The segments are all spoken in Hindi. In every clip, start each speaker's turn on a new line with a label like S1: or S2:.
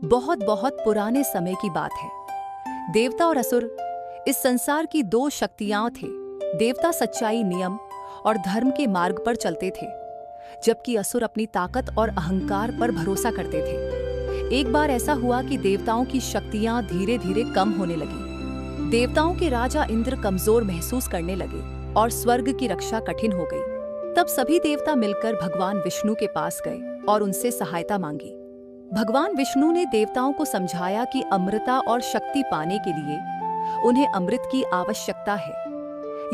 S1: बहुत बहुत पुराने समय की बात है। देवता और असुर इस संसार की दो शक्तियां थे। देवता सच्चाई, नियम और धर्म के मार्ग पर चलते थे, जबकि असुर अपनी ताकत और अहंकार पर भरोसा करते थे। एक बार ऐसा हुआ कि देवताओं की शक्तियां धीरे धीरे कम होने लगी। देवताओं के राजा इंद्र कमजोर महसूस करने लगे और स्वर्ग की रक्षा कठिन हो गई। तब सभी देवता मिलकर भगवान विष्णु के पास गए और उनसे सहायता मांगी। भगवान विष्णु ने देवताओं को समझाया कि अमृता और शक्ति पाने के लिए उन्हें अमृत की आवश्यकता है।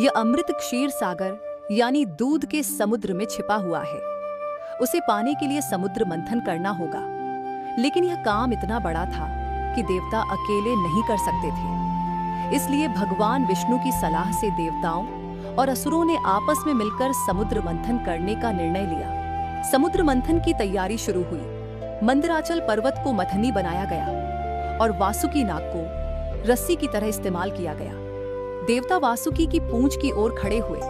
S1: यह अमृत क्षीर सागर यानी दूध के समुद्र में छिपा हुआ है। उसे पाने के लिए समुद्र मंथन करना होगा। लेकिन यह काम इतना बड़ा था कि देवता अकेले नहीं कर सकते थे। इसलिए भगवान विष्णु की सलाह से देवताओं और असुरों ने आपस में मिलकर समुद्र मंथन करने का निर्णय लिया। समुद्र मंथन की तैयारी शुरू हुई। मंदराचल पर्वत को मथनी बनाया गया और वासुकी नाग को रस्सी की तरह इस्तेमाल किया गया। देवता वासुकी की पूंछ की ओर खड़े हुए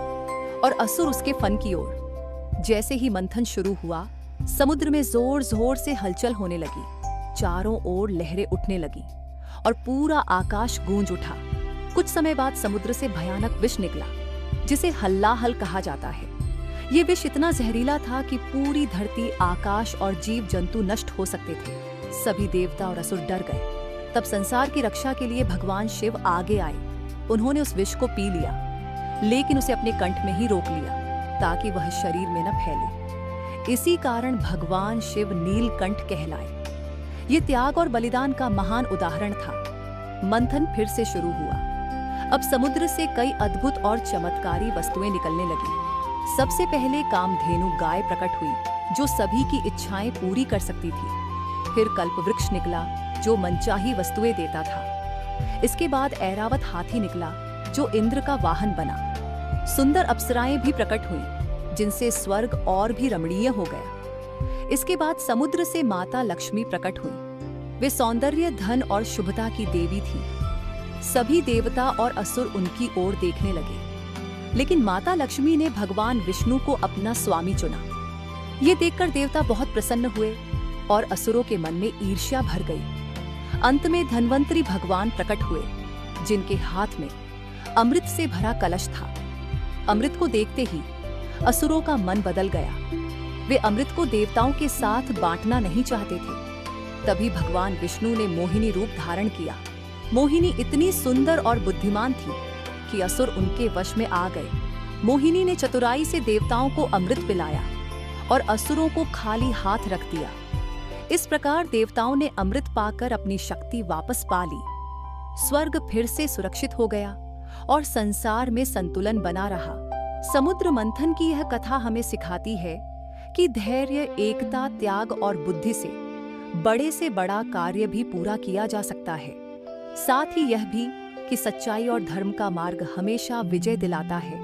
S1: और असुर उसके फन की ओर। जैसे ही मंथन शुरू हुआ, समुद्र में जोर जोर से हलचल होने लगी। चारों ओर लहरें उठने लगी और पूरा आकाश गूंज उठा। कुछ समय बाद समुद्र से भयानक विष निकला, जिसे हल्लाहल कहा जाता है। ये विष इतना जहरीला था कि पूरी धरती, आकाश और जीव जंतु नष्ट हो सकते थे। सभी देवता और असुर डर गए। तब संसार की रक्षा के लिए भगवान शिव आगे आए। उन्होंने उस विष को पी लिया, लेकिन उसे अपने कंठ में ही रोक लिया ताकि वह शरीर में न फैले। इसी कारण भगवान शिव नीलकंठ कहलाए। ये त्याग और बलिदान का महान उदाहरण था। मंथन फिर से शुरू हुआ। अब समुद्र से कई अद्भुत और चमत्कारी वस्तुएं निकलने लगी। सबसे पहले कामधेनु गाय प्रकट हुई, जो सभी की इच्छाएं पूरी कर सकती थी। फिर कल्पवृक्ष निकला, जो मनचाही वस्तुएं देता था। इसके बाद ऐरावत हाथी निकला, जो इंद्र का वाहन बना। सुंदर अप्सराएं भी प्रकट हुई, जिनसे स्वर्ग और भी रमणीय हो गया। इसके बाद समुद्र से माता लक्ष्मी प्रकट हुई। वे सौंदर्य, धन और शुभता की देवी थी। सभी देवता और असुर उनकी ओर देखने लगे, लेकिन माता लक्ष्मी ने भगवान विष्णु को अपना स्वामी चुना। ये देखकर देवता बहुत प्रसन्न हुए और असुरों के मन में ईर्ष्या भर गई। अंत में धन्वंतरी भगवान प्रकट हुए, जिनके हाथ में अमृत से भरा कलश था। अमृत को देखते ही असुरों का मन बदल गया। वे अमृत को देवताओं के साथ बांटना नहीं चाहते थे। तभी भगवान विष्णु ने मोहिनी रूप धारण किया। मोहिनी इतनी सुंदर और बुद्धिमान थी कि असुर उनके वश में आ गए। मोहिनी ने चतुराई से देवताओं को अमृत पिलाया और असुरों को खाली हाथ रख दिया। इस प्रकार देवताओं ने अमृत पाकर अपनी शक्ति वापस पा ली। स्वर्ग फिर से सुरक्षित हो गया और संसार में संतुलन बना रहा। समुद्र मंथन की यह कथा हमें सिखाती है कि धैर्य, एकता, त्याग और बुद्धि से बड़े से बड़ा कार्य भी पूरा किया जा सकता है। साथ ही यह भी कि सच्चाई और धर्म का मार्ग हमेशा विजय दिलाता है।